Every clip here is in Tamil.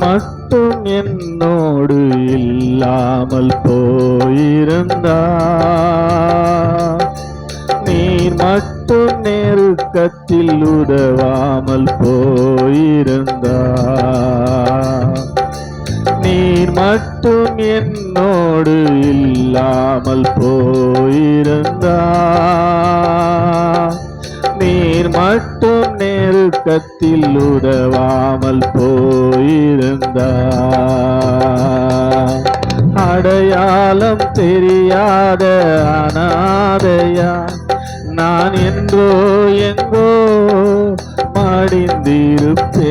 மட்டும் என்னோடு இல்லாமல் போயிருந்தா, நீர் மட்டும் நெருக்கத்தில் உதவாமல் போயிருந்தா, நீர் மட்டும் என்னோடு இல்லாமல் போயிருந்தா, நீர் மட்டும் நெருக்கத்தில் உதவாமல் போயிருந்தா, அடையாளம் தெரியாத அனாதையா நான் என்றோ எங்கோ மடிந்திருப்பேன்.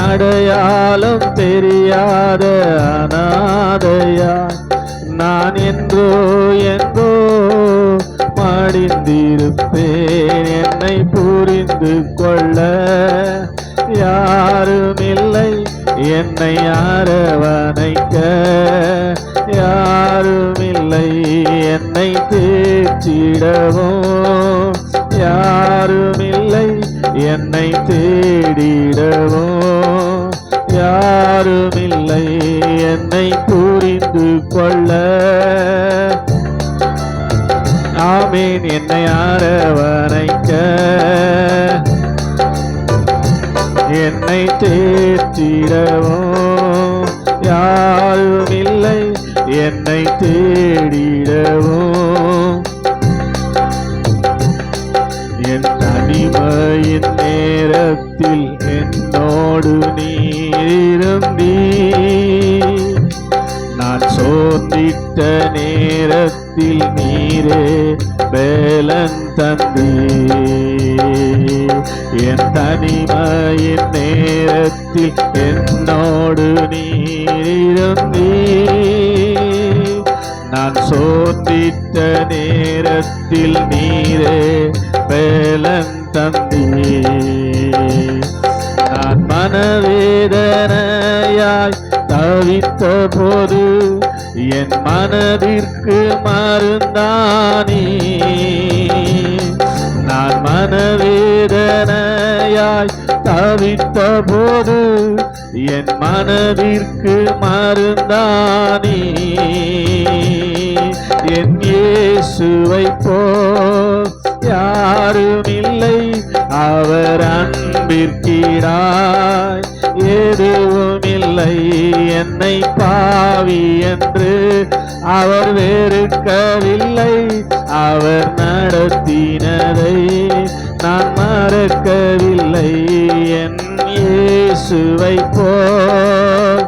அடையாளம் தெரியாத அனாதையா நான் என்றோ எங்கோ மடிந்திருப்பேன். என்னை புரிந்து கொள்ள யாருமில்லை, என்னை அரவணைக்க யாருமில்லை, என்னை தேற்றிடவும் யாருமில்லை, என்னை தேடிடவும் யாருமில்லை, என்னை புரிந்து கொள்ள. ஆமீன். என்னை அரவணைக்க என்னை தேற்றிடவும் யாருமில்லை, என்னை தேடிடவும். என் தனிமையின் நேரத்தில் என்னோடு நீருந்தி, நான் சோர்ந்திட்ட நேரத்தில் நீரே பேலன் தந்தி. என் தனிமையின் நேரத்தில் என்னோடு நீருந்தி, நான் சோர்ந்திட்ட நேரத்தில் நீரே பேலன் தந்தி. நான் மனவேதனையாய் தவித்த போது என் மனதிற்கு மருந்தானே. நான் மனவேதனையாய் தவித்த போது என் மனதிற்கு மருந்தானே. என் இயேசுவை போல் யாருமில்லை, அவர் அன்பிற்கிடாய் எதுவுமில்லை. என்னை பாவி என்று அவர் வெறுக்கவில்லை, அவர் நடத்தினதை நான் மறக்கவில்லை. என் இயேசுவை போல்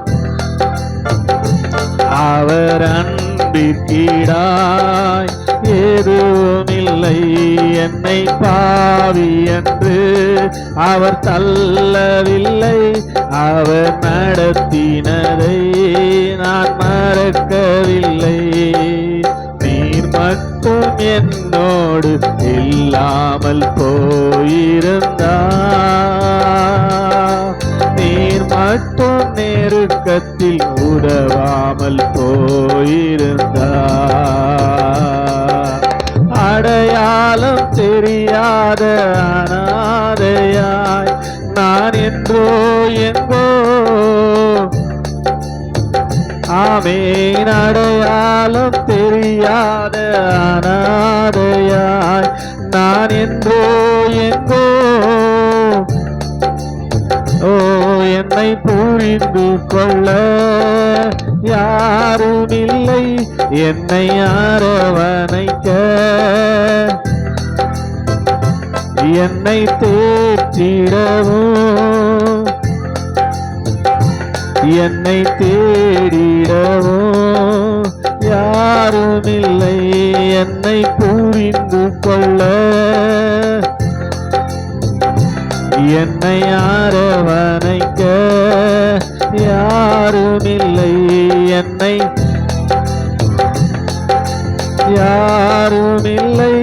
அவர் அன்பிற்கிடாய் எதுவுமில்லை. என்னை பாவி என்று அவர் தள்ளவில்லை, அவர் நடத்தினதை நான் மறக்கவில்லை. நீர் மட்டும் என்னோடு இல்லாமல் போயிருந்தா, நீர் மட்டும் நெருக்கத்தில் உதவாமல் போயிருந்தா, அடையாளம் தெரியாத அனாதையாய் நான் என்றோ எங்கோ. ஆமீன். அடையாளம் தெரியாத அனாதையாய் நான் என்றோ எங்கோ. ஓ, என்னை புரிந்து கொள்ள யாருமில்லை, என்னை அரவணைக்க என்னை தேற்றிடவும் என்னை தேடிடவும் யாருமில்லை, என்னை புரிந்து கொள்ள என்னை அரவணைக்க யாருமில்லை, என்னை யாருமில்லை.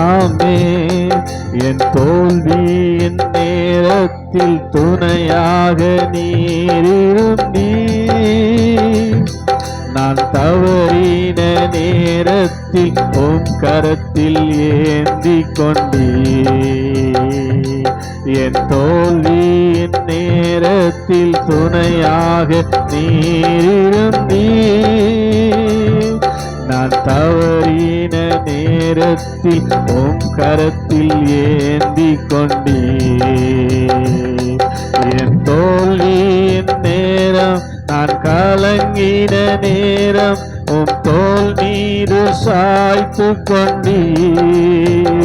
ஆமென். என் தோல்வியின் நேரத்தில் துணையாக நீரிருந்தீ, நான் தவறின நேரத்தில் உம் கரத்தில் ஏந்தி கொண்டீ. என் தோல்வியின் நேரத்தில் துணையாக நீரிருந்தீர். நான் தவறின நேரத்தில் உம் கரத்தில் ஏந்தி கொண்டீர். என் தோல்வியின் நேரம், நான் கலங்கின நேரம் உம் தோல் மீது சாய்த்து கொண்டீர்.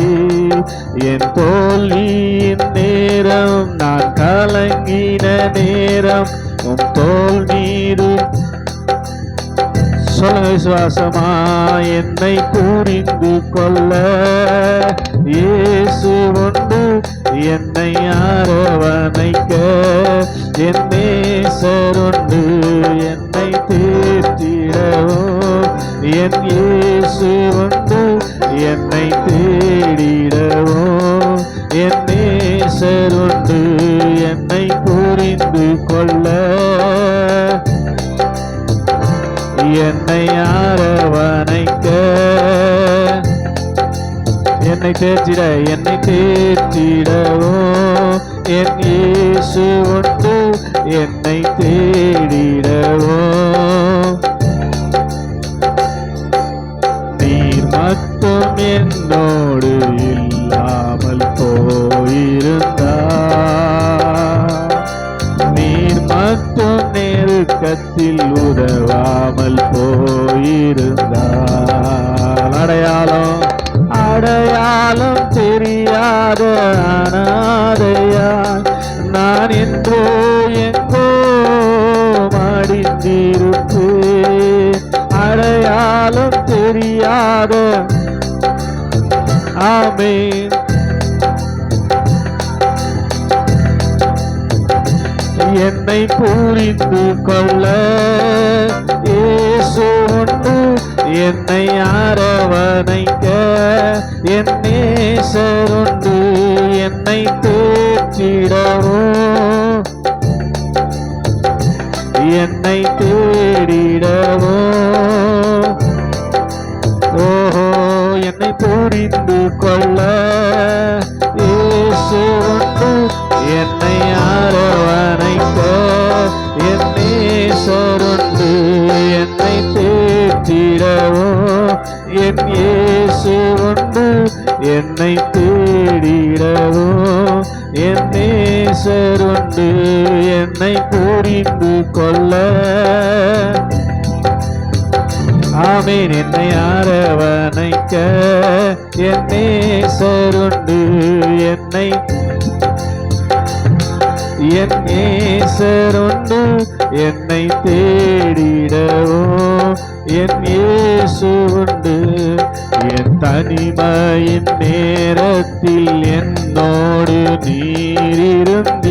என் தோல்வியின் நேரம், நான் கலங்கின நேரம் உம் தோல் மீது சொல்ல விசுவாசமா என்னை புரிந்து கொள்ள இயேசு உண்டு என்னை அரவணைக்க. என் நேசர் உண்டு என்னை தேற்றிடவோ. என் இயேசு உண்டு என்னை தேடிடவோ. என் நேசர் உண்டு என்னை புரிந்து கொள்ள என்னை அரவணைக்க. என்னை தேற்றிட என்னை தேற்றிடவோ. என் இயேசு உண்டு என்னை தேடிடவோ. நீர் மட்டும் என்னோடு இல்லாமல் போயிருந்தார். நீர் மட்டும் நெருக்கத்தில் உதவாமல் போயிருந்தார். அடையாளம் அடையாளம் தெரியாத அனாதையா நான் என்றோ எங்கோ மடிந்திருப்பேன். அடையாளம் தெரியாத ஆமென் என்னை புரிந்து கொள்ள இயேசு உண்டு என்னை அரவணைக்க. என் நேசர் உண்டு என்னை தேற்றிடவோ. என்னை தேடிடவோ. ஓஹோ என்னை புரிந்து கொள்ள இயேசு உண்டு என்னை அரவணைக்க. என் நேசர் உண்டு என்னை தேற்றிடவோ. என் இயேசு உண்டு என்னை தேடிடவோ. என் நேசர் உண்டு என்னை புரிந்து கொள்ள. ஆமென் என்னை அரவணைக்க. என் நேசர் உண்டு என்னை என் நேசர் உண்டு என்னை தேடிடவோ. என் இயேசு உண்டு என் தனிமையின் நேரத்தில் என்னோடு நீரிருந்தீர்.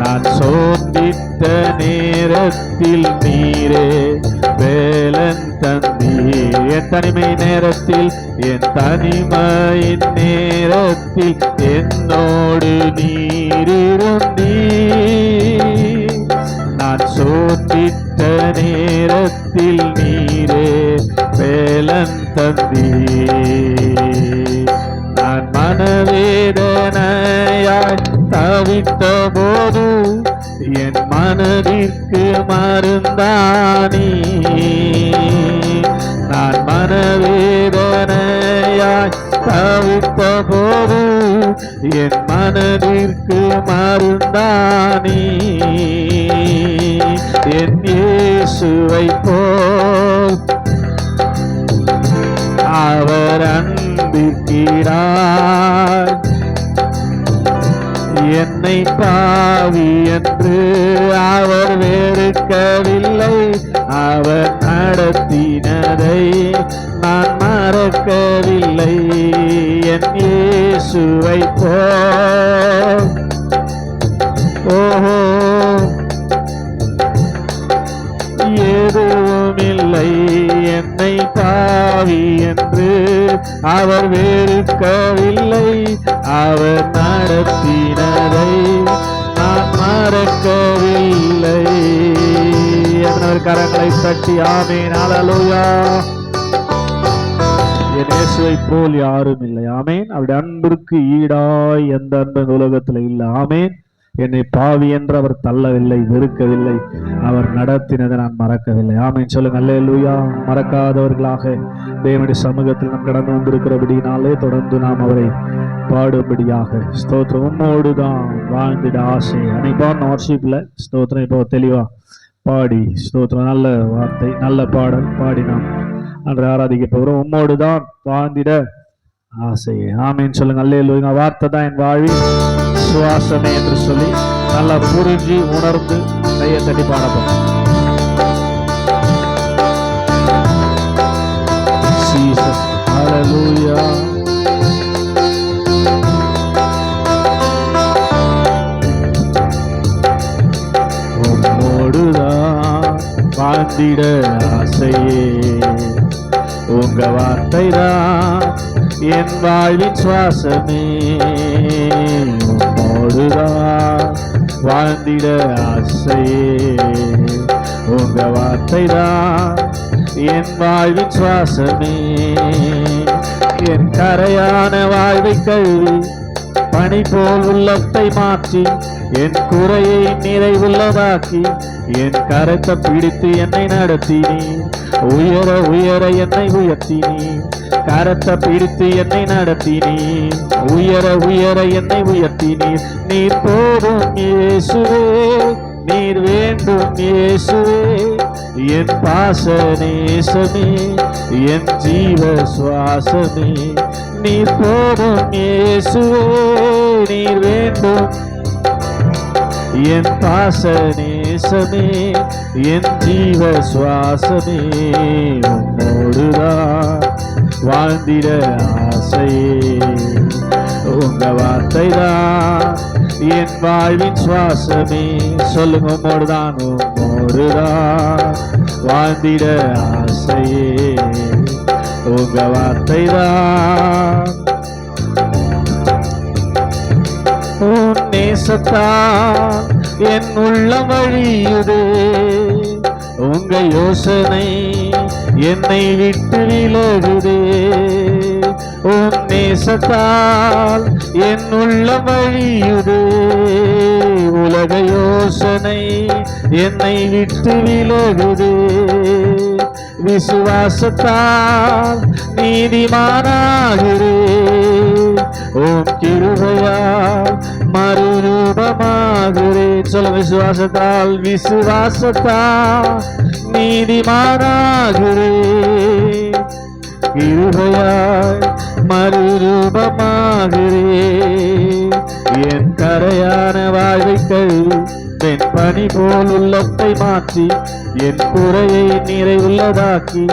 நான் சோர்ந்திட்ட நேரத்தில் நீரே வேலன் தந்தீர். என் தனிமை நேரத்தில் என் தனிமையின் நேரத்தில் என்னோடு நீரிருந்தீர். நான் சோர்ந்திட்ட நேரத்தில் நீரே வேலன் தந்தீர். நான் மனவேதனையாய் தவித்த போது என் மனதிற்கு மருந்தானி. நான் மனவேதனையாய் தவித்த போது என் மனதிற்கு மருந்தானி. என் இயேசுவை போல் அவர் அன்பிக்கிறார். என்னை பாவி என்று அவர் வெறுக்கவில்லை. அவர் நடத்தினதை நான் மறக்கவில்லை. என் இயேசுவை போல் ஓஹோ எதுவும் இல்லை. என்னை பாவி என்று அவர் வெறுக்கவில்லை. அவர் நடத்தினதை நான் மறக்கவில்லை. கரங்களை தட்டி ஆமென் ஹல்லேலூயா. இயேசுவை போல் யாரும் இல்லை. ஆமேன். அவருடைய அன்பிற்கு ஈடாய் எந்த அன்பு இந்த உலகத்துல இல்லை. ஆமேன். என்னை பாவி என்று அவர் தள்ளவில்லை, வெறுக்கவில்லை. அவர் நடத்தினதை நான் மறக்கவில்லை. ஆமேன் சொல்லுங்க. அல்லேலூயா. மறக்காதவர்களாக தேவனுடைய சமூகத்தில் நாம் கடந்து வந்திருக்கிறபடினாலே தொடர்ந்து நாம் அவரை பாடும்படியாக ஸ்தோத்திரம். உம்மோடுதான் வாழ்ந்திட ஆசை. அன்னைப்பான வாட்ஸ்அப்ல ஸ்தோத்திரம் இப்போ தெளிவா பாடி ஸ்தோத்திரம். நல்ல வார்த்தை, நல்ல பாடல் பாடி நாம் அன்று ஆராதிக்க போகிறோம். உம்மோடுதான் வாழ்ந்திட ஆசை. ஆமேன்னு சொல்லுங்க. அல்லேலூயா. வார்த்தை தான் என் வாழ்வில் சுவாசமே என்று சொல்லி நல்லா புரிஞ்சு உணர்ந்து கையை தட்டி பாடப்போம். ஜீசஸ் ஹல்லேலூயா. உம்மோடுதான் வாழ்ந்திட ஆசையே, உங்க வார்த்தை தான் என் வாழ்வின் சுவாசமே. உம்மோடுதான் வாழ்ந்திட ஆசையே, உங்க வார்த்தை தான் என் வாழ்வின் சுவாசமே. என் கரையான வாழ்வை கழுவி பனி போல் உள்ளத்தை மாற்றி என் குறையை நிறைவுள்ளதாக்கி என் கரத்தை பிடித்து என்னை நடத்தினி. உயர உயர என்னை உயர்த்தினி. கரத்தை பிடித்து என்னை நடத்தினி. உயர உயர என்னை உயர்த்தினி. நீர் போதும் இயேசுவே, நீர் வேண்டும் இயேசுவே, என் பாச நேசமே, என் ஜீவ சுவாசமே. நீர் போதும் இயேசுவே, நீர் வேண்டும் என் பாச நேசமே, என் ஜீவ சுவாசமே. உம்மோடுதான் வாழ்ந்திட ஆசையே, உங்க வார்த்தை தான் என் வாழ்வின் சுவாசமே. சொல்லுங்க. உம்மோடுதான், உம்மோடுதான் வாழ்ந்திட ஆசையே, உங்க வார்த்தை தான் உன் நேசத்தான் என் உள்ளம் வழியுதே. உங்க யோசனை என்னை விட்டு விலகுதே. உன் நேசத்தால் என் உள்ளம் வழியுதே. உலக யோசனை என்னை விட்டு விலகுதே. விசுவாசத்தால் நீதிமானாகிறே. ஓம் கிருபையால் மறுரூபமாகிறே. சொல்ல. விசுவாசத்தால், விசுவாசத்தால் நீதிமானாகிறே. கிருபையால் மறுரூபமாகிறே. என் கரையான வாழ்வை கழுவி என் பனி போல் உள்ளத்தை மாற்றி என் குறையை நிறைவுள்ளதாக்கி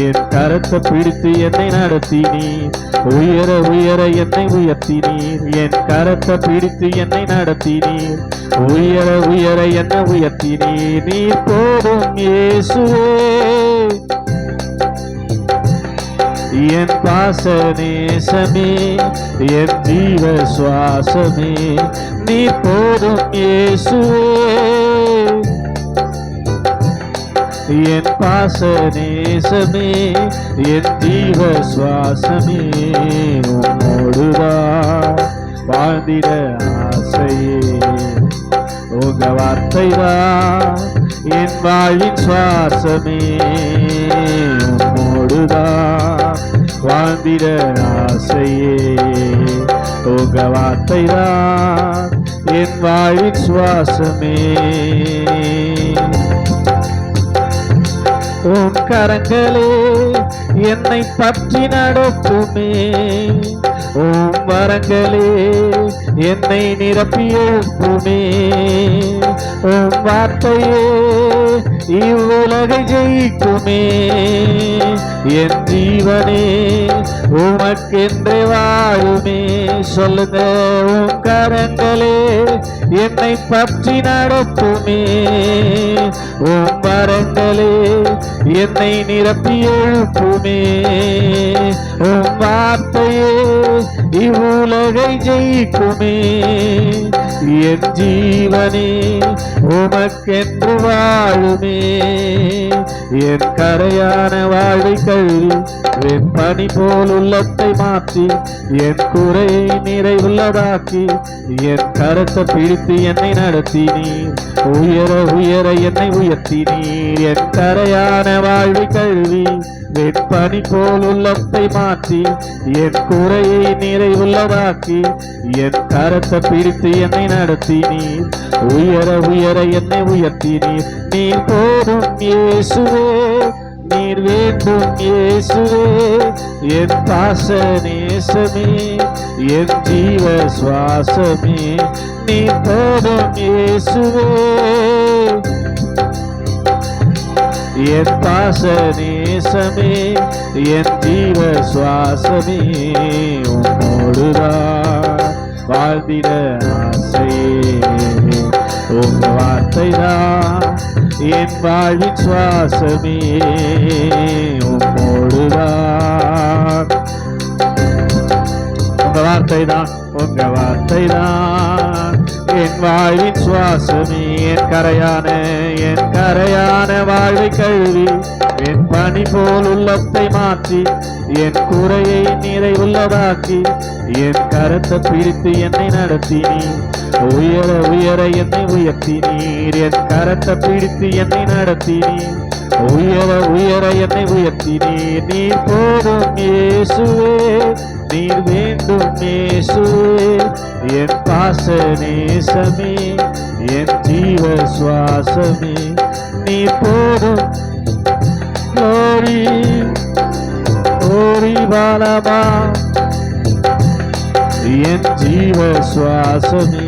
என் கரத்தை பிடித்து என்னை நடத்தினீர். உயர உயர என்னை உயர்த்தினீர். என் கரத்தை பிடித்து என்னை நடத்தினீர். உயர உயர என்னை உயர்த்தினீர். நீர் போதும் இயேசுவே, என் பாச நேசமே, என் ஜீவ சுவாசமே. நீர் போதும் இயேசுவே, என் பாச நேசமே, என் ஜீவ சுவாசமே. உம்மோடுதான் வாழ்ந்திட ஆசையே, உங்க வார்த்தை தான் என் வாழ்வின் சுவாசமே. உம்மோடுதான் வாழ்ந்திட ஆசையே, உங்க வார்த்தை தான் என் வாழ்வின் சுவாசமே. உன் கரங்களே என்னை பற்றி நடத்துமே. உன் வரங்களே என்னை நிரப்பி எழுப்புமே. உன் வார்த்தையே இவ்வுலகை ஜெயிக்குமே. என் ஜீவனே உமக்கென்று வாழுமே. சொல்லுங்க. உன் கரங்களே என்னை பற்றி நடத்துமே. உன் வரங்களே என்னை நிரப்பி எழுப்புமே. உன் வார்த்தையே இவ்வுலகை ஜெயிக்குமே. என் ஜீவனே உமக்கென்று வாழுமே. என் கரையான வாழ்வை கழுவி வெண்பனி போல் உள்ளத்தை மாற்றி என் குறையை நிறைவுள்ளதாக்கி என் கரத்தை பிடித்து என்னை நடத்தினீர். உயர உயர என்னை உயர்த்தினீர். என் கரையான வாழ்வை கழுவி வெண்பனி போல் உள்ளத்தை மாற்றி என் குறையை நிறைவுள்ளதாக்கி என் கரத்தை பிடித்து என்னை நடத்தினீர். உயர உயர என்னை உயர்த்தினீர். நீர் போதும் இயேசுவே, நீர் வேண்டும் இயேசுவே, என் பாச நேசமே, என் ஜீவ சுவாசமே. நீர் போதும் இயேசுவே, என் பாச நேசமே, என் ஜீவ சுவாசமே. உம்மோடுதான் வாழ்ந்திட ஆசையே, உங்க வார்த்தைதான் என் வாழ்வின் சுவாசமே. உம்மோடுதான் உங்க வார்த்தைதான், உங்க வார்த்தைதான் என் வாழ்வின் சுவாசமே. என் கரையான வாழ்வை கழுவி என் பனி போல் உள்ளத்தை மாற்றி என் குறையை நிறைவுள்ளதாக்கி என் கரத்தை பிடித்து என்னை நடத்தினீர். உயர உயர என்னை உயர்த்தினீர். என் கரத்தை பிடித்து என்னை நடத்தினீர். உயர உயர என்னை உயர்த்தினீர். நீர் போதும் இயேசுவே, நீர் வேண்டும் இயேசுவே, என் பாச நேசமே, என் ஜீவ சுவாசமே. நீர் போதும். glory glory பாலமா, என் ஜீவ சுவாசமே.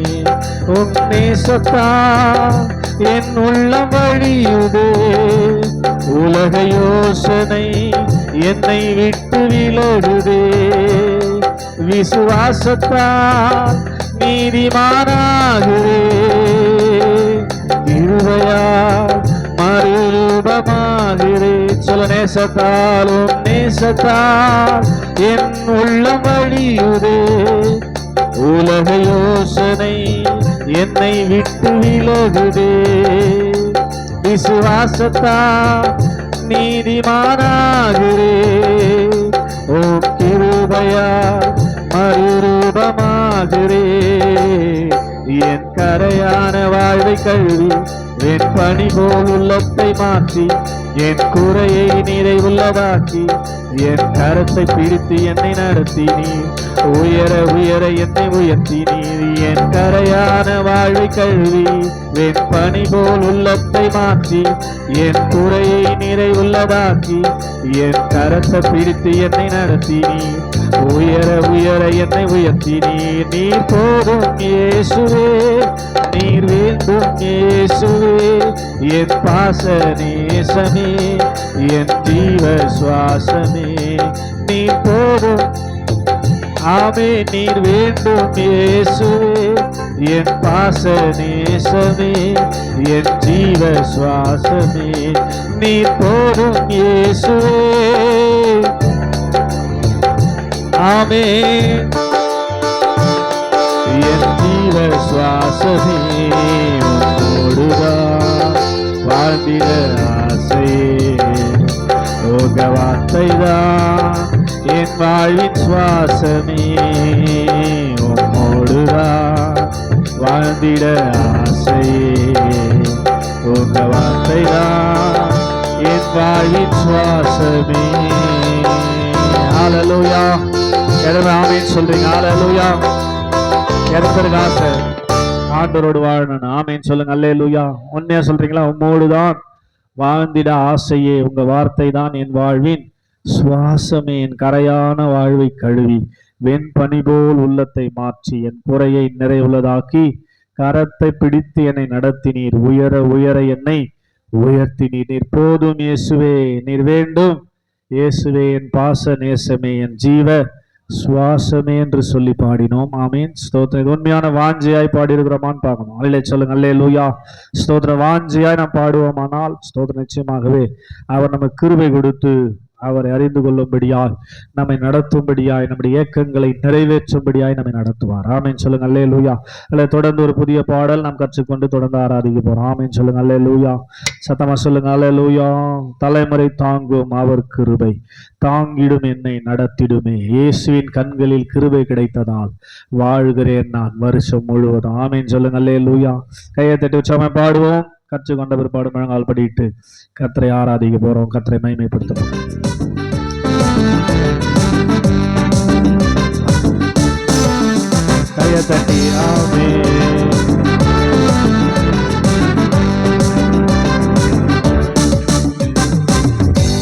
உன் நேசத்தா என் உள்ளம் வழியுதே. உலக யோசனை என்னை விட்டு விலகுதே. விசுவாசத்தால் நீதிமானாகுவே. கிருபையால் மறுரூபமாகிறே. சொல்ல நேசத்தால், உன் நேசத்தால் என் உள்ளம் வழியுதே. உலக யோசனை என்னை விட்டு விலகுதே. விசுவாசத்தால் நீதிமானாகிறே. ஓ கிருபையால் மறுரூபமாகிறே. என் கரையான வாழ்வை கழுவி என் பனி போல் உள்ளத்தை மாற்றி என் குறையை நிறைவுள்ளதாக்கி என் கரத்தை பிடித்து என்னை நடத்தினீர். உயர உயர என்னை உயர்த்தினீர். என் கரையான வாழ்வை கழுவி என் பனி போல் உள்ளத்தை மாற்றி என் குறையை நிறைவுள்ளதாக்கி என் கரத்தை பிடித்து என்னை நடத்தினீர். உயர உயர என்னை உயர்த்தினீர். நீர் போதும் இயேசுவே, நீர் வேண்டும் இயேசுவே, என் பாச நேசமே, என் ஜீவ சுவாசமே. நீர் போதும். ஆமே, நீர் வேண்டும் இயேசுவே, என் பாச நேசமே, என் ஜீவ சுவாசமே. நீர் போதும் இயேசுவே. ஆமே, என் ஜீவ சுவாசமே. உம்மோடுதான் வாழ்ந்திட ஆசையே. உங்க வார்த்தைதான் என் வாழ்வின் சுவாசமே. உம்மோடுதான் வாழ்ந்திட ஆசையே. உங்க வார்த்தைதான் என் வாழ்வின் சுவாசமே. ஹல்லேலூயா. எதனா ஆமென் சொல்றீங்க? ஹல்லேலூயா. எனக்கு ஆசை ஆண்டவரோடு வாழணும். ஆமென் சொல்லுங்க. அல்லேலூயா. உண்மையா சொல்றீங்களா? உம்மோடுதான் வாழ்ந்திட ஆசையே. உங்க வார்த்தை தான் என் வாழ்வின் சுவாசமே. என் கரையான வாழ்வை கழுவி வெண்பனி போல் உள்ளத்தை மாற்றி என் குறையை நிறைவுள்ளதாக்கி கரத்தை பிடித்து என்னை நடத்தினீர். உயர உயர என்னை உயர்த்தினீர். நீர் போதும் இயேசுவே, நீர் வேண்டும் இயேசுவே, என் பாச நேசமே, என் ஜீவ சுவாசமே என்று சொல்லி பாடினோம். ஆமீன். ஸ்தோத்திரம். இது உண்மையான வாஞ்சியாய் பாடியிருக்கிறோமான்னு பார்க்கணும். அல்லே சொல்லுங்க. அல்லேலூயா. ஸ்தோத்திர. வாஞ்சியாய் நாம் பாடுவோமானால் ஸ்தோத்திரம் நிச்சயமாகவே அவர் நமக்கு கிருபை கொடுத்து அவரை அறிந்து கொள்ளும்படியாய் நம்மை நடத்தும்படியாய் நம்முடைய இயக்கங்களை நிறைவேற்றும்படியாய் நம்மை நடத்துவார். ஆமேன் சொல்லுங்க அல்லேலூயா. அல்ல தொடர்ந்து ஒரு புதிய பாடல் நாம் கற்றுக்கொண்டு தொடர்ந்து ஆராதிக்க போறோம். ஆமேன் சொல்லுங்க அல்லேலூயா. சத்தமா சொல்லுங்க அல்லேலூயா. தலைமுறை தாங்கும் அவர் கிருபை தாங்கிடும் என்னை நடத்திடுமே. இயேசுவின் கண்களில் கிருபை கிடைத்ததால் வாழ்கிறேன் நான் வருஷம் முழுவதும். ஆமேன் சொல்லுங்க அல்லேலூயா. கையை தட்டி உற்சாகமா பாடுவோம். கற்றுக்கொண்ட பிற்பாடு முழங்கால் படிட்டு கர்த்தரை ஆராதிக்க போறோம். கர்த்தரை மகிமைப்படுத்துவோம். கையை தட்டி ஆமென்.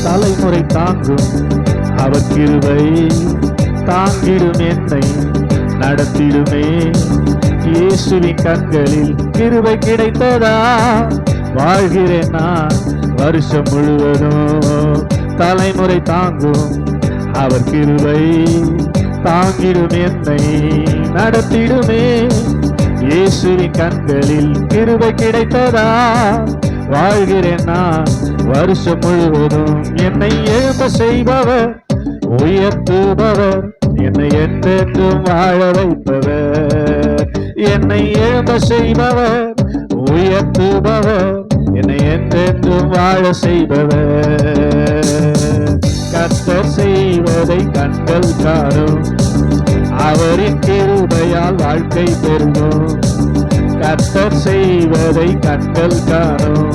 தலைமுறை தாங்கும் அவர் கிருபை தாங்கிடும் என்னை நடத்திடுமே. இயேசுவின் கண்களில் கிருபை கிடைத்ததா வாழ்கிறேன் நான் வருஷம் முழுவதும். தலைமுறை தாங்கும் அவர் கிருபை தாங்கிடும் என்னை நடத்திடுமே. இயேசுவின் கண்களில் கிருபை கிடைத்ததா வாழ்கிறேன் நான் வருஷம் முழுவதும். என்னை எழும்ப செய்பவர் உயர்த்துபவர் என்னை என்றென்றும் வாழ வைப்பவர். என்னை எழும்ப செய்பவர் உயர்த்துபவர் என்னை என்றென்றும் வாழ செய்பவர். கர்த்தர் செய்வதை கண்கள் காணும் அவரின் கிருபையால் வாழ்க்கை பெறும். கர்த்தர் செய்வதை கண்கள் காணும்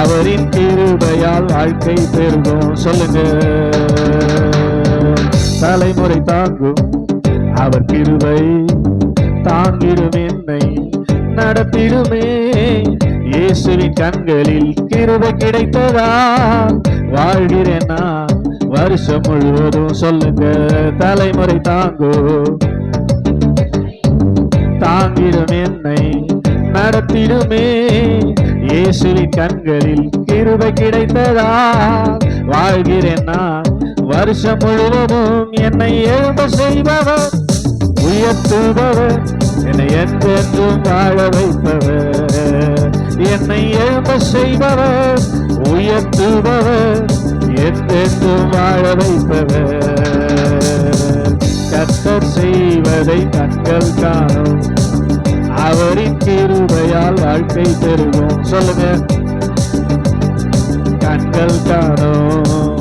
அவரின் கிருபையால் வாழ்க்கை பெறும். சொல்லுங்க. தலைமுறை தாங்கும் அவர் கிருபை தாங்கிடும் என்னை நடத்திடுமே. இயேசுவின் கண்களில் கிருபை கிடைத்ததா வாழ்கிறேன் நான் வருஷம் முழுவதும். சொல்லுங்க. தலைமுறை தாங்கும் தாங்கிடும் என்னை நடத்திடுமே. இயேசுவின் கண்களில் கிருபை கிடைத்ததா வாழ்கிறேன் நான் வருஷம் முழுவதும். என்னை எழும்ப செய்பவர் உயர்த்துபவர் என்னை என்றென்றும் வாழ வைப்பவர். என்னை எழும்ப செய்பவர் உயர்த்துபவர் என்றென்றும் வாழ வைப்பவர். கர்த்தர் செய்வதை கண்கள் காணும் அவரின் கிருபையால் வாழ்க்கை பெறுவோம். சொல்லுங்க. கண்கள் காணும்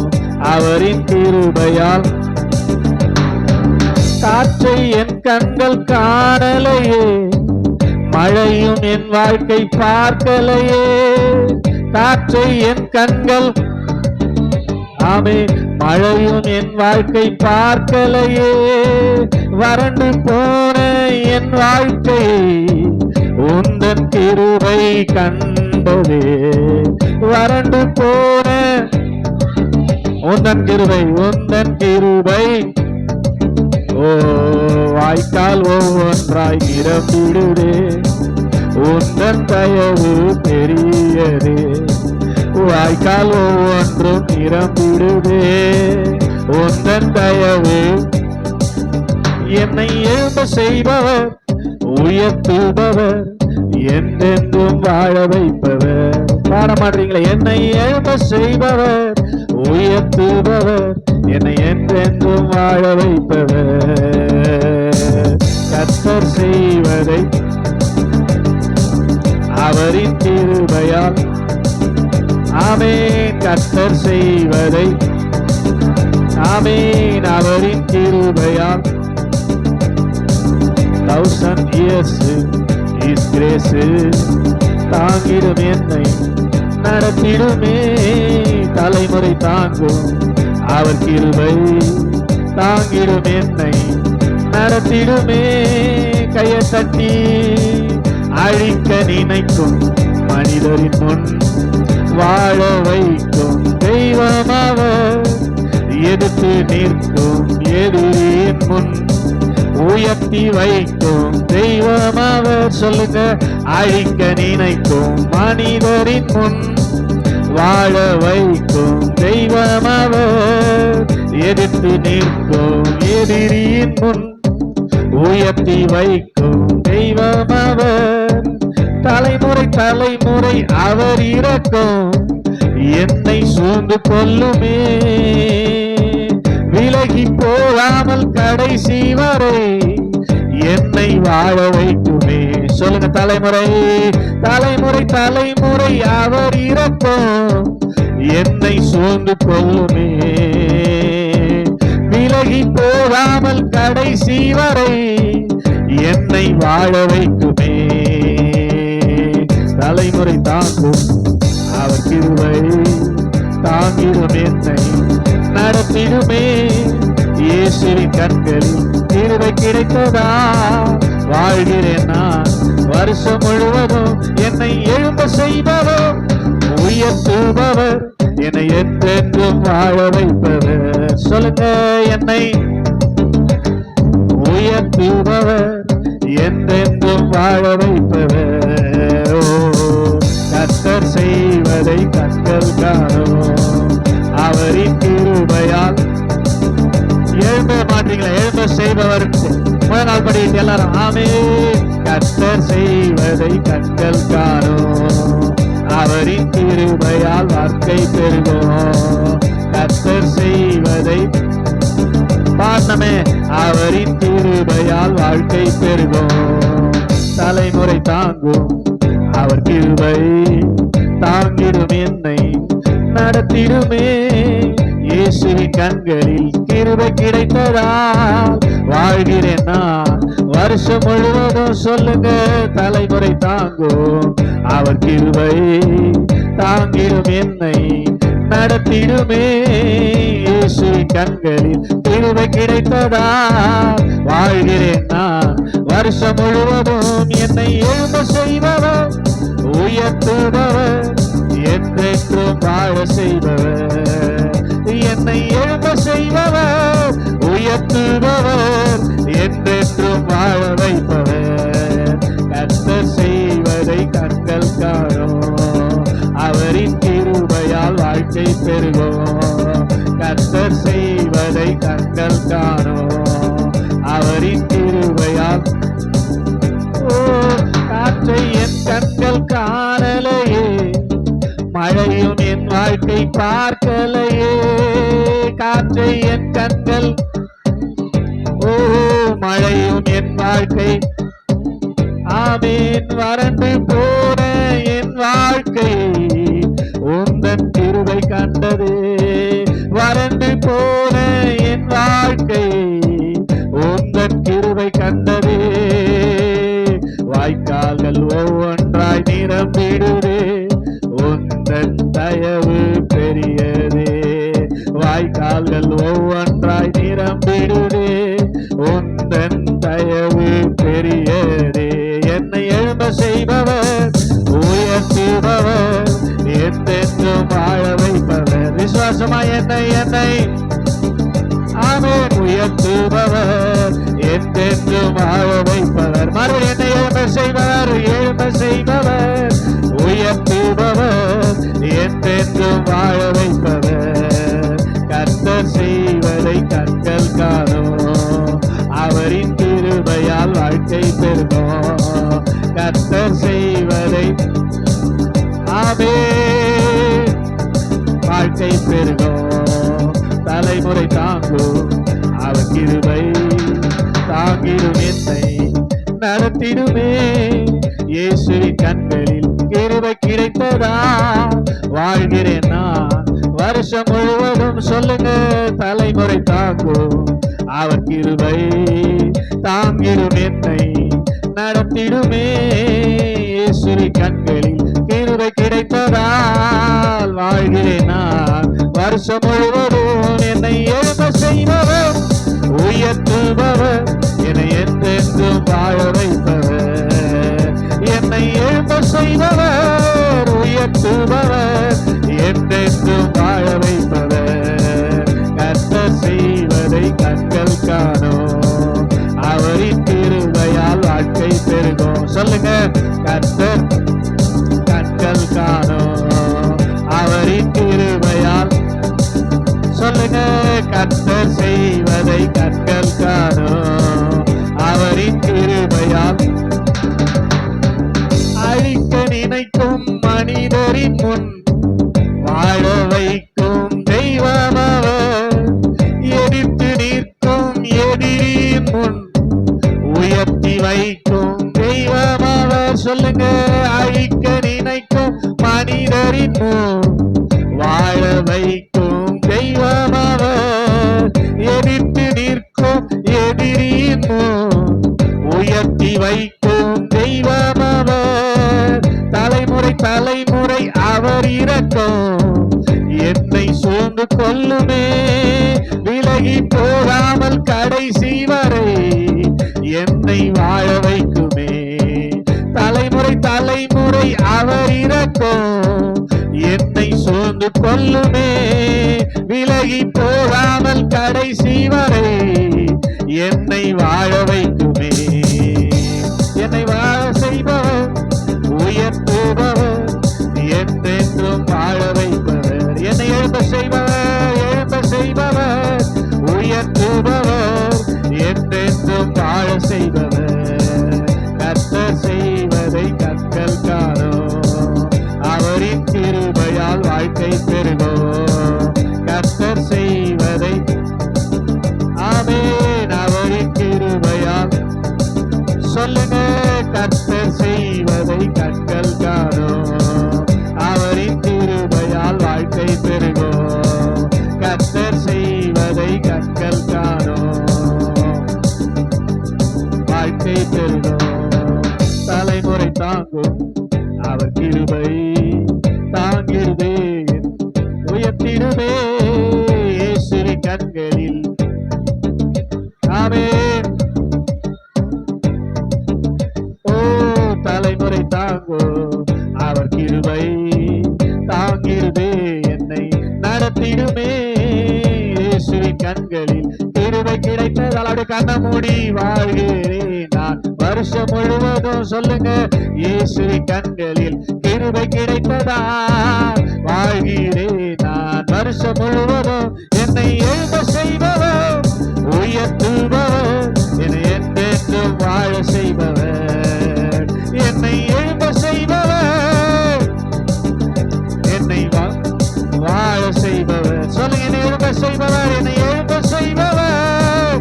அவரின் கிருபையால். காற்றை என் கண்கள் காணலையே மழையும் என் வாழ்க்கை பார்க்கலையே. காற்றை என் கண்கள் ஆமே மழையும் என் வாழ்க்கை பார்க்கலையே. வறண்டு போன என் வாழ்க்கை உந்தன் கிருபை கண்டதே. வறண்டு போன உந்தன் கிருபை ஓ வாய்க்கால் ஒவ்வொன்றாய் நிரம்பிடுதே. உந்தன் தயவு பெரியதே. வாய்க்கால் ஒவ்வொன்றும் நிரம்பிடுதே. உந்தன் தயவு. என்னை எழும்ப செய்பவர் உயர்த்துபவர் என்றென்றும் வாழ வைப்பவர். பாட மாட்டீங்களா? என்னை எழும்ப செய்பவர் உயர்த்துபவர் என்னை என்றென்றும் வாழ வைப்பவர். கர்த்தர் செய்வதை அவரின் கிருபையால். ஆமென். கர்த்தர் செய்வதை ஆமென் அவரின் கிருபையால். 1000 years His grace தாங்கிடும் என்னை நடத்திடுமே. தலைமுறை தாங்கும் அவர் கிருபை தாங்கிடும் என்னை நடத்திடுமே. கையை தட்டி அழிக்க நினைக்கும் மனிதரின் முன் வாழ வைக்கும் தெய்வம் அவர். எதிர்த்து நிற்கும் எதிரியின் முன் உயர்த்தி வைக்கும் தெய்வம் அவர். சொல்லுங்க. அழிக்க நினைக்கும் மனிதரின் முன் வாழ வைக்கும் தெய்வம் அவர். எதிர்த்து நிற்கும் எதிரியின் முன் உயர்த்தி வைக்கும் தெய்வம் அவர். தலைமுறை தலைமுறை அவர் இரக்கம் என்னை சூழ்ந்து கொள்ளுமே. வாழ வைக்குமே. சொல்லுங்க, தலைமுறை தலைமுறை தலைமுறை அவர் இரக்கம் என்னை சூழ்ந்து கொள்ளுமே. விலகி போகாமல் கடைசி வரை என்னை வாழ வைக்குமே. தலைமுறை தாங்கும் அவர் கிருபை தாங்கிடும் என்னை நடத்திடுமே. இயேசுவின் கண்களில் கிருபை கிடைத்ததா வாழ்கிறேன் நான். வருஷம் முழுவதும் என்னை எழும்ப செய்பவர், உயர்த்துபவர், என்னை என்றென்றும் வாழ வைப்பவர். சொல்லுங்க, என்னை உயர்த்துபவர், என்றென்றும் வாழ வைப்பவர். கர்த்தர் செய்வதை கண்கள் காணும், அவரின் கிருபையால். எழும்ப மாட்டீங்களா? எழும்ப செய்பவர் முதல் நாள் படிட்டு எல்லாரும் ஆமென். கர்த்தர் செய்வதை கண்கள் காணும், அவரின் கிருபையால் வாழ்க்கை பெருகும். கர்த்தர் செய்வதை பாடமே, அவரின் கிருபையால் வாழ்க்கை பெருகும். தலைமுறை தாங்கும் அவர் கிருபை தாங்கிடும் என்னை நடத்திடுமே. இயேசுவின் கண்களில் கிருபை கிடைத்ததால் வாழ்கிறேன் நான். வருஷம் முழுவதும் சொல்லுங்க, தலைமுறை தாங்கும் அவர் கிருபை தாங்கிடும் என்னை நடத்திடுமே. இயேசுவின் கண்களில் கிருபை கிடைத்ததால் வாழ்கிறேன் நான். வருஷம் முழுவதும் என்னை எழும்ப செய்பவர், உயர்த்துபவர், என்றென்றும் வாழ செய்பவர். என்னை எழும்ப செய்பவர், உயர்த்துபவர், என்றென்றும் வாழ வைப்பவர். கர்த்தர் செய்வதை கண்கள் காணும், அவரின் கிருபையால் வாழ்க்கை பெருகும். கர்த்தர் செய்வதை கண்கள் காணும், அவரின் கிருபையால். காற்றை என் கண்கள் காணலையே, மழையும் என் வாழ்க்கை பார்க்கலையே. காற்றை என் கண்கள், மழையும் என் வாழ்க்கை, ஆமீன். வறண்டு போன என் வாழ்க்கை உந்தன் கிருபை கண்டது. வறண்டு போன என் வாழ்க்கை உந்தன் கிருபை கண்டது. வாய்க்கால்கள் ஒவ்வொன்றாய் நிரம்பிடுதே, உந்தன் தயவு பெரியதே. வாய்க்கால்கள் ஒவ்வொன்றாய் நிரம்பிடுதே, உந்தன் தயவு பெரியதே. என்னை எழும்ப செய்பவர், உயர்த்துபவர், என்றென்றும் வாழ வைப்பவர். விசுவாசமாய் என்னை ஆமென் உயர்த்துபவர், என்றென்றும் வாழ வைப்பவர். மறுபடியும் என்னை எழும்ப செய்பவர், எழும்ப செய்பவர், உயர்த்துபவர், என்றென்றும் வாழ வைப்பவர். கர்த்தர் செய்வதை கண்கள் காணும், அவரின் கிருபையால் வாழ்க்கை பெருகும். கர்த்தர் செய்வதை ஆமென் வாழ்க்கை பெருகும். தலைமுறை தாங்கும் அவர் கிருபை தாங்கிடும் என்னை நடத்திடுமே. இயேசுவின் கண்களில் கிருபை கிடைத்ததா வாழ்கிறேன் நான். வருஷம் முழுவதும் சொல்லுங்க, தலைமுறை தாங்கும் அவர் கிருபை தாங்கிடும் என்னை நடத்திடுமே. இயேசுவின் கண்களில் கிருபை கிடைத்ததால் வாழ்கிறேன் நான். வருஷம் முழுவதும் என்னை எழும்ப செய்பவர், உயர்த்துபவர், என்னை என்றென்றும் வாழ வைப்பவர். என்னை எழும்ப செய்பவர், உயர்த்துபவர், என்றென்றும் வாழ வைப்பவர். கர்த்தர் செய்வதை கண்கள் காணும், அவரின் கிருபையால் வாழ்க்கை பெருகும். சொல்லுங்க, கர்த்தர் கண்கள் காணும், அவரின் கிருபையால். சொல்லுங்க, கர்த்தர் செய்வதை கண்கள் காணும், அவரின் கிருபையால். அழிக்க நினைக்கும் மனிதரின் முன் வாழ வைக்கும் தெய்வம் அவர். எதிர்த்து நிற்கும் எதிரியின் முன் உயர்த்தி வைக்கும் வைக்கும் தெய்வம் அவர், தலைமுறை தலைமுறை அவர் இரக்கம் என்னை சூழ்ந்து கொள்ளுமே, விலகி போகாமல் கடைசி வரை என்னை வாழ வைக்குமே. தலைமுறை தலைமுறை அவர் இரக்கம் என்னை சூழ்ந்து கொள்ளுமே, விலகி போகாமல் கடைசி வரை என்னை வாழ வைக்குமே. என்னை வாழ செய்பவர், உயர்த்துபவர், என்றென்றும் வாழ வைப்பவர். என்னை எழும்ப செய்பவர், எழும்ப செய்பவர், உயர்த்துபவர், என்றென்றும் வாழ செய்பவர். கர்த்தர் செய்வதை கற்கள் காணோம், அவரின் கிருபையால் வாழ்க்கை பெறுவோம். கர்த்தர் செய்வதை, ஆமென், அவரின் கிருபையால் சொல்லுங்க. கர்த்தர் செய்வதை கற்கள் காணோம், அவரின் கிருபையால் வாழ்க்கை பெறுவோம். கர்த்தர் செய்வதை கற்கள் காணோம், வாழ்க்கை பெறுவோம். தலைமுறை தாங்கும் அவர் கிருபை தாங்கிடுவே, உயர்த்திடுவே இயேசுவின் கண்களில். ஆமென். ஓ, தலைமுறை தாங்கும் அவர் கிருபை தாங்கிடுவே, என்னை நடத்திடுமே இயேசுவின் கண்களில். கிருபை கிடைத்ததால் அப்படி கண்ண மூடி வாழ்கிறேன் நான் வருஷம் முழுவதும். சொல்லுங்க, இயேசுவின் கண்களில் கிருபை கிடைத்ததால் வாழ்கிறேன் நான் வருஷம் முழுவதும். என்னை எழுத செய்பவர், உயர்த்துபவர், என்னை என்றென்றும் வாழ செய்பவர். என்னை எழுத செய்பவர், என்னை வாழ செய்பவர். சொல்லுங்க, என்னை எழுத செய்பவர், என்னை எழுத செய்பவர்,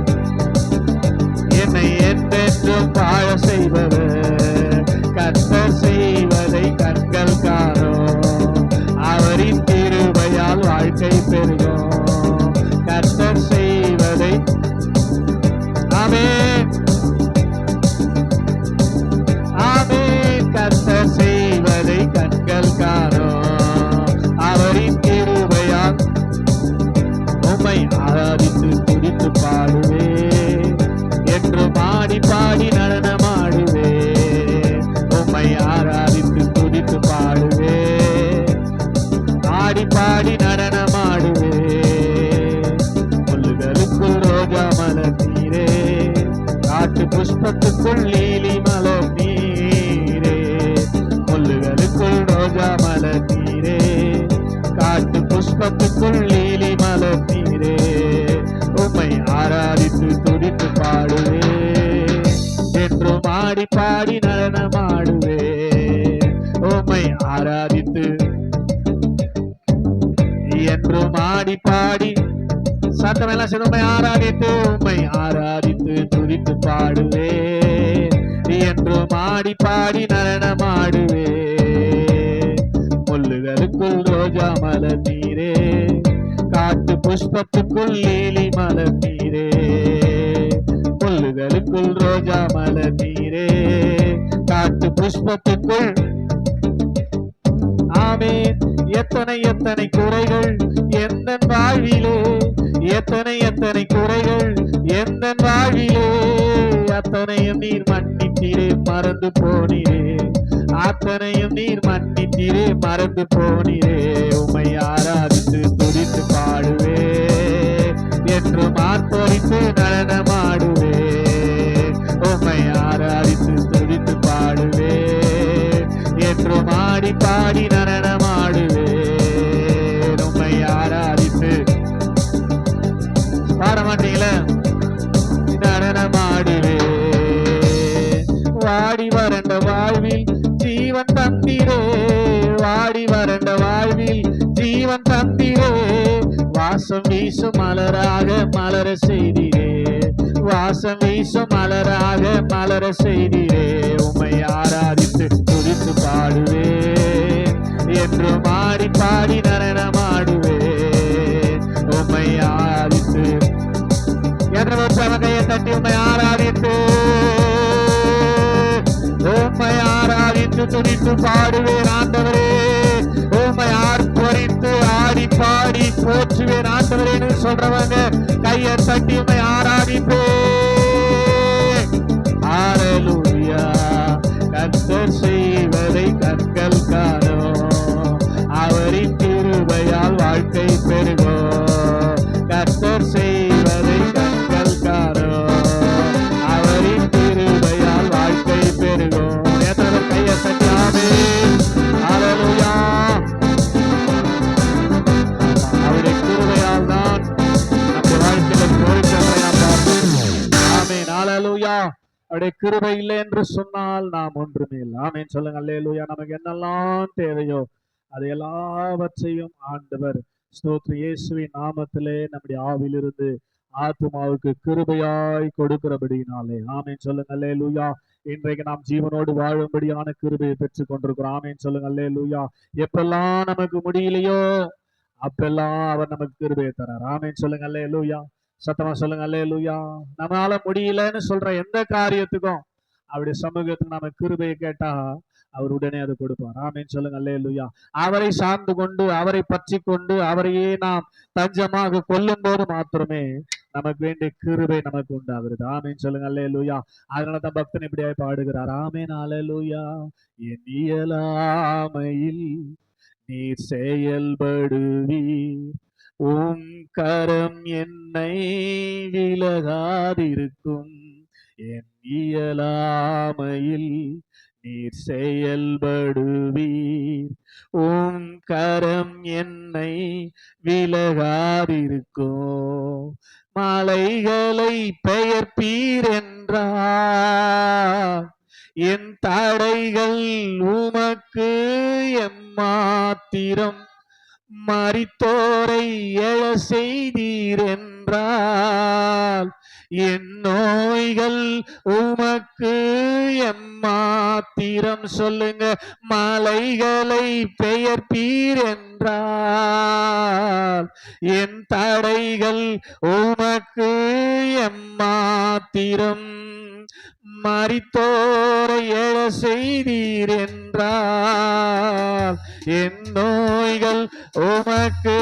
என்னை என்றென்றும் வாழ செய்பவர். கர்த்தர் செய்வதை கண்கள் காணோம், அவரின் கிருபையால் வாழ்க்கை பெறுவோம். கர்த்தர் செய்வதை, ஆமென், ஆமென், கர்த்தர் செய்வதை கண்கள் காணோம், அவரின் கிருபையால். உம்மை ஆராதித்து துதித்து பாடுவே, என்று மாடி பாடி நடனமாடுவே. உம்மை ஆராதித்து துதித்து பாடுவே, ஆடி பாடி நடனமாடுவே. முள்ளுகளுக்குள் ரோஜா மலர் நீரே, காட்டு புஷ்பத்துக்குள் லீலி மலர் நீரே. முள்ளுகளுக்குள் ரோஜா மலர் நீரே, காட்டு புஷ்பத்துக்குள் லீலி மலர் நீரே. உம்மை ஆராதித்து துதித்து பாடுவே, என்றும் ஆடி பாடி நடனமாடுவே. உம்மை ஆராதித்து என்றும் ஆடி பாடி, சத்தமெல்லாம் சேர்ந்து உம்மை ஆராதித்து, உம்மை ஆராதித்து துதித்து பாடுவே, என்றும் ஆடி பாடி நடனமாடுவே. முள்ளுகளுக்குள் ரோஜா மலர் நீரே, காட்டு புஷ்பத்துக்குள் லீலி மலர் நீரே. முள்ளுகளுக்குள் ரோஜா மலர் நீரே, காட்டு புஷ்பத்துக்குள். ஆமென். எத்தனை எத்தனை குறைகள் எந்த வாழ்விலே, எத்தனை எத்தனை குறைகள் எந்த வாழ்விலே, அத்தனையும் நீர் மன்னித்தீரே மறந்து போனீரே, அத்தனையும் நீர் மன்னித்தீரே மறந்து போனீரே. உம்மை ஆராதித்து துதித்து பாடுவே, என்று மார்பொறித்து நடனமாடுவே. உம்மை ஆராதித்து துதித்து பாடுவே, என்று மாடி பாடி நடனமாடுவே. உம்மை ஆராதித்து பாட மாட்டீங்களா? நடனமாடுவே. வாடி வறண்ட வாழ்வில் ஜீவன் தந்திரே, வாடி வறண்ட வாழ்வில் ஜீவன் தந்திரே. வாசம் வீசும் மலராக மலர செய்திரே, வாசம் வீசும் மலராக மலர செய்திரே. உம்மை ஆராதித்து துதித்து பாடுவே, என்று மாடி பாடி நடனமாடுவே. உம்மை ஆராதித்து என்ற கையை தட்டி உம்மை ஆராதித்து துதித்து துதித்து பாடுவேன் ஆண்டவரே. உம்மை ஆர்ப்பரித்து ஆடி பாடி போற்றுவேன் ஆண்டவரேன்னு சொல்றவங்க கையை தட்டி உம்மை ஆராதிப்பேன். ஹல்லேலூயா. கர்த்தர் செய்வதை கண்கள் காணோம், அவரின் கிருபையால் வாழ்க்கை பெருகும். கர்த்தர் செய்வதை கண்கள் காணோம், அவரின் கிருபையால் வாழ்க்கை பெருகும். எத்தனை கையை தட்டி ஆமென். ஹல்லேலூயா. அவருடைய கிருபையால் தான் நம்ம வாழ்க்கையில பொறுப்பை பார்க்கிறோம். ஆமென். ஹல்லேலூயா. அவருடைய கிருபை இல்லை என்று சொன்னால் நாம் ஒன்றுமே இல்லை. ஆமென் சொல்லுங்க. அல்லேலூயா. நமக்கு என்னெல்லாம் தேவையோ அது எல்லாவற்றையும் ஆண்டவர் ஸ்தோத்திர இயேசுவின் நாமத்திலே நம்முடைய ஆவிலிருந்து ஆத்துமாவுக்கு கிருபையாய் கொடுக்கிறபடினாலே ஆமென் சொல்லுங்க. அல்லேலூயா. இன்றைக்கு நாம் ஜீவனோடு வாழும்படியான கிருபையை பெற்றுக் கொண்டிருக்கிறோம். ஆமென் சொல்லுங்க. அல்லேலூயா. எப்பெல்லாம் நமக்கு முடியலையோ அப்பெல்லாம் அவர் நமக்கு கிருபையை தரார். ஆமென் சொல்லுங்க. அல்லேலூயா. சத்தமா சொல்லுங்க. அல்லேலூயா. நம்மளால முடியலன்னு சொல்ற எந்த காரியத்துக்கும் அவருடைய சமூகத்துக்கு நாம கிருபையை கேட்டா அவர் உடனே அதை கொடுப்பார். ஆமென் சொல்லுங்க. அல்லேலூயா. அவரை சார்ந்து கொண்டு அவரை பற்றி கொண்டு அவரையே நாம் தஞ்சமாக கொள்ளும் போது மாத்திரமே நமக்கு வேண்டிய கிருபை நமக்கு உண்டாகிறது. ஆமென் சொல்லுங்க. அல்லேலூயா. அதனாலதான் பக்தன் இப்படியே பாடுகிறார். ஆமென். அல்லேலூயா. என் இயலாமையில் நீர் செயல்படுவீர், உம் கரம் என்னை விலகாதிருக்கும். என் இயலாமையில் நீர் செயல்படுவீர், உம் கரம் என்னை விலகாதிருக்கும். மலைகளை பெயர்ப்பீர் என்றார், என் தடைகள் உமக்கு எம்மாத்திரம். மரித்தோரை எழ செய்தீர் என்றால் என் நோய்கள் உமக்கு எம்மாத்திரம். சொல்லுங்க. மலைகளை பெயர்ப்பீர் என்றால் என் தடைகள் உமக்கு எம்மாத்திரம். மரித்தோரை எழ செய்தீர் என்றால் என் நோய்கள் உமக்கு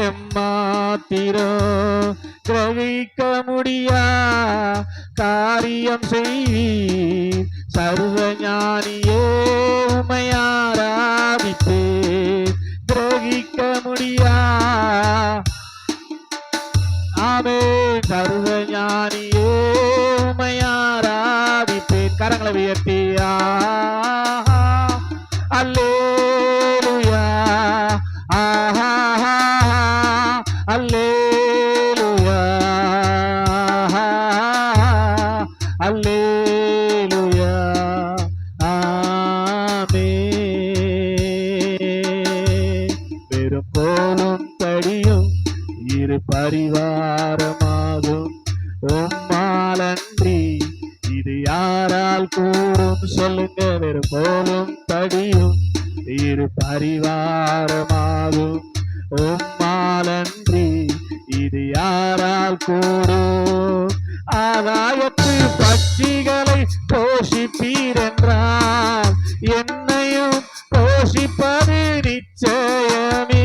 எம்மாத்திரம். கிரகிக்க முடியா காரியம் செய்வீர், சர்வஞானியே உம்மை ஆராதிப்பேன். கிரகிக்க முடியா ஆமென் சர்வஞானியே உம்மை ஆராதிப்பேன். கரங்களை உயர்த்தியா அல்லேலூயா. ஆஹா அல்லேலூயா. அல்லேலூயா. ஆமென். வெறும் கோலும் தடியும் இரு பரிவாரமாகும், உம்மாலன்றி இது யாரால் கூடும். சொல்லுங்க. வெறும் கோலும் தடியும் இரு பரிவாரமாகும், உம்மாலன்றி இது யாரால் கூடும். ஆகாயத்து பட்சிகளை போஷிப்பீர் என்றால் என்னையும் போஷிப்பது நிச்சயமே.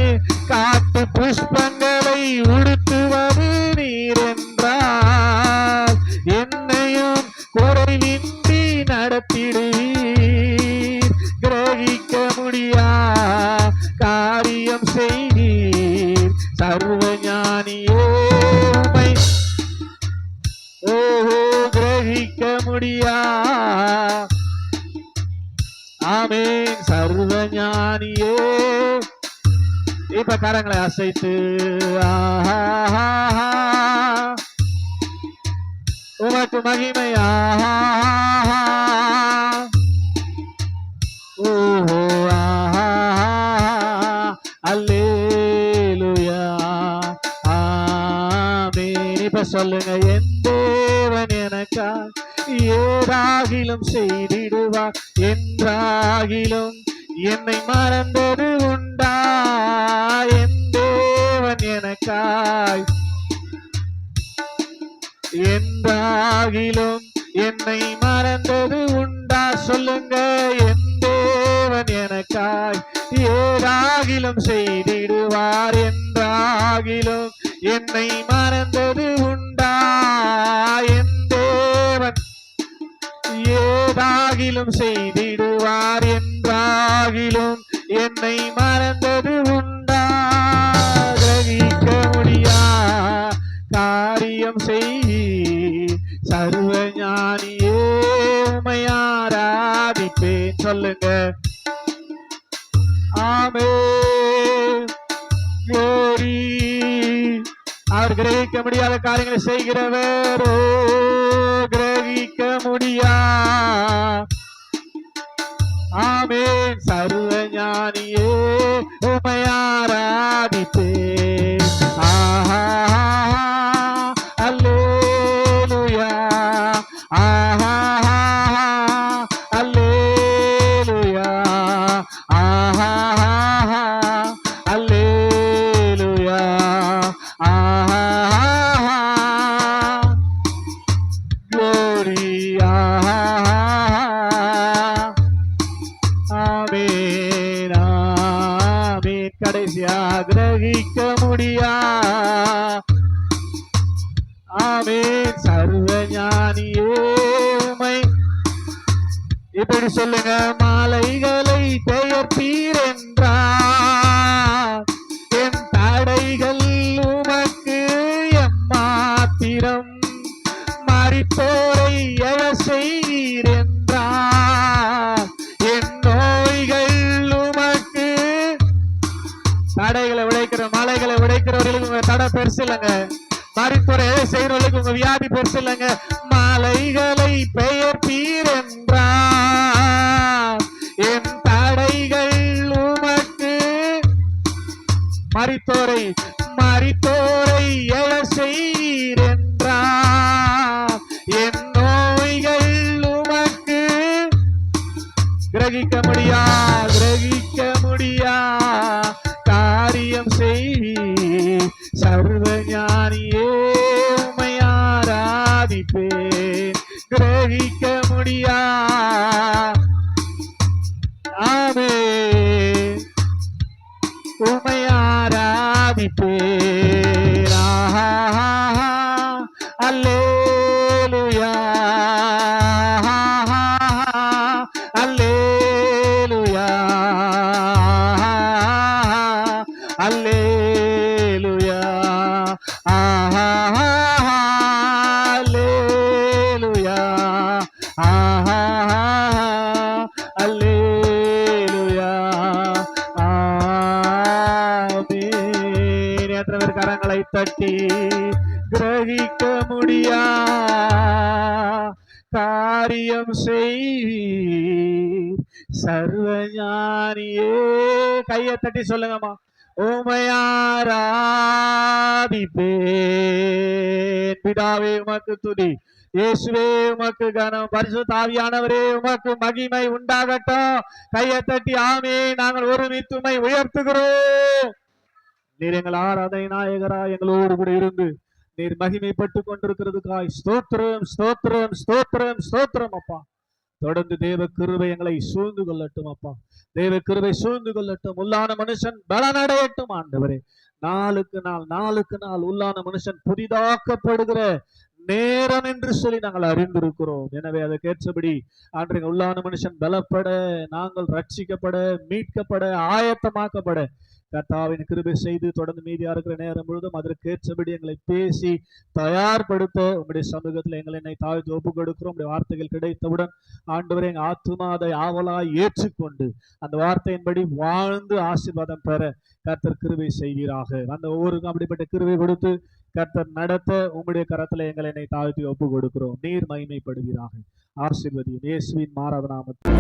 காட்டு புஷ்பங்களை உடுத்துவது நீர் என்றால் என்னையும் குறைவின்றி நடத்திடுவீர். கிரகிக்க முடியா காரியம் செய்வீர், சர்வஞானியே உம்மை. ஓஹோ. கிரகிக்க முடியா ஆமென் சர்வஞானியே. இப்ப கரங்களை அசைத்து உமக்கு மகிமை. ஓஹோ. அல்லேலூயா. ஆமென். இப்ப சொல்லுங்க. என் தேவன் எனக்கா ஏதாகிலும் செய்திடுவார், என்றாகிலும் என்னை மறந்தது உண்டா. என் தேவன் எனக்காய் என்றாகிலும் என்னை மறந்தது உண்டா. சொல்லுங்க. என் தேவன் எனக்காய் ஏதாகிலும் செய்திடுவார் என்றாகிலும் என்னை மறந்தது உண்டா? என் தேவன் ஏதாகிலும் செய்திடுவார் என்றாகிலும் என்னை மறந்தது உண்டா? கிரகிக்க முடியா காரியம் செய் சர்வ ஞானியே உம்மை ஆராதிப்பேன். சொல்லுங்க. ஆமென். க்ளோரி. அவர் கிரகிக்க முடியாத காரியங்களை செய்கிறவர். கிரகிக்க முடியா. ஆமென். சர்வ ஞானியே உம்மை ஆராதிப்பேன். ஆஹா அல்லேலூயா. ஆஹா அல்லேலூயா. ஆஹா அல்லேலூயா. ஆஹா க்ளோரி. ஆமென் ஆமென். கடைசியா கிரகிக்க முடியா. ஆமென். சர்வ ஞானியே உம்மை. இப்படி சொல்லுங்க. மாலைகளை பெயர்ப்பீர் என்றார் என் தடைகள் உமக்கு எம்மாத்திரம். மரித்தோரை எழச் செய்வீர் என்றார் என் நோய்கள் உமக்கு. தடைகளை உடைக்கிற மலைகளை உடைக்கிறவர்களுக்கு உங்க தடை பெருசு இல்லைங்க. மரித்தோரை எழச் செய்கிறவர்களுக்கு உங்க வியாதி பெருசு இல்லைங்க. மலைகளை பெயர்ப்பீர் என்றார் என் தடைகள் உமக்கு. மரித்தோரை எழச் செய்வீர் என்றார் என் நோய்கள் உமக்கு. கிரகிக்க முடியா காரியம் செய்வீர். சர்வ ஞானியே உம்மை ஆராதிப்பேன். கிரகிக்க முடியா. ஆமென். உம்மை ஆராதிப்பேன். ஆஹா அல்லேலூயா. அல்லேலூயா. அல்லேலூயா. ஆஹா அல்லேலூயா. ஆஹா அல்லேலூயா. ஆமென். எத்தனை பேர் கரங்களை தட்டி கிரகிக்க முடியா காரியம் செய்வீர் சர்வ ஞானியே. கையை தட்டி சொல்லுங்கம்மா. உம்மை ஆராதிப்பேன். பிதாவே உமக்கு துதி. இயேசுவே உமக்கு கனம். பரிசுத்த ஆவியானவரே உமக்கு மகிமை உண்டாகட்டும். கையை தட்டி ஆமென். நாங்கள் ஒருமித்து உம்மை உயர்த்துகிறோம். நீர் எங்கள் ஆராதனை நாயகரா எங்களோடு கூட இருந்து நீர் மகிமைப்பட்டு கொண்டிருக்கிறதுக்காய் ஸ்தோத்திரம் ஸ்தோத்திரம் ஸ்தோத்திரம் ஸ்தோத்திரம் அப்பா. தொடர்ந்து தேவ கிருபை எங்களை சூழ்ந்து கொள்ளட்டும் அப்பா. தேவ கிருபை சூழ்ந்து கொள்ளட்டும். உள்ளான மனுஷன் பலனடையட்டும் ஆண்டவரே. நாளுக்கு நாள் உள்ளான மனுஷன் புதிதாக்கப்படுகிற நேரம் என்று சொல்லி நாங்கள் அறிந்திருக்கிறோம். எனவே அதற்கேற்றபடி அன்றைய உள்ளான மனுஷன் பலப்பட, நாங்கள் ரட்சிக்கப்பட, மீட்கப்பட, ஆயத்தமாக்கப்பட கர்த்தாவின் கிருபை செய்து தொடர்ந்து மீதியா இருக்கிற நேரம் முழுதும் அதற்கேற்றபடி எங்களை பேசி தயார்படுத்த உங்களுடைய சமூகத்தில் என்னை தாழ்த்து ஒப்பு கொடுக்கிறோம். உங்களுடைய வார்த்தைகள் கிடைத்தவுடன் ஆண்டவரே எங்கள் ஆத்துமா அதை ஆவலாய் ஏற்றுக்கொண்டு அந்த வார்த்தையின்படி வாழ்ந்து ஆசீர்வாதம் பெற கர்த்தர் கிருபை செய்வீராக. அந்த ஒவ்வொருக்கும் அப்படிப்பட்ட கிருபை கொடுத்து கர்த்தர் நடத்த உங்களுடைய கரத்துல என்னை தாழ்த்தி ஒப்பு கொடுக்கிறோம். நீர் மகிமைப்படுவீராக. ஆசீர்வதியும் இயேசுவின் மாறாத நாமத்தில்.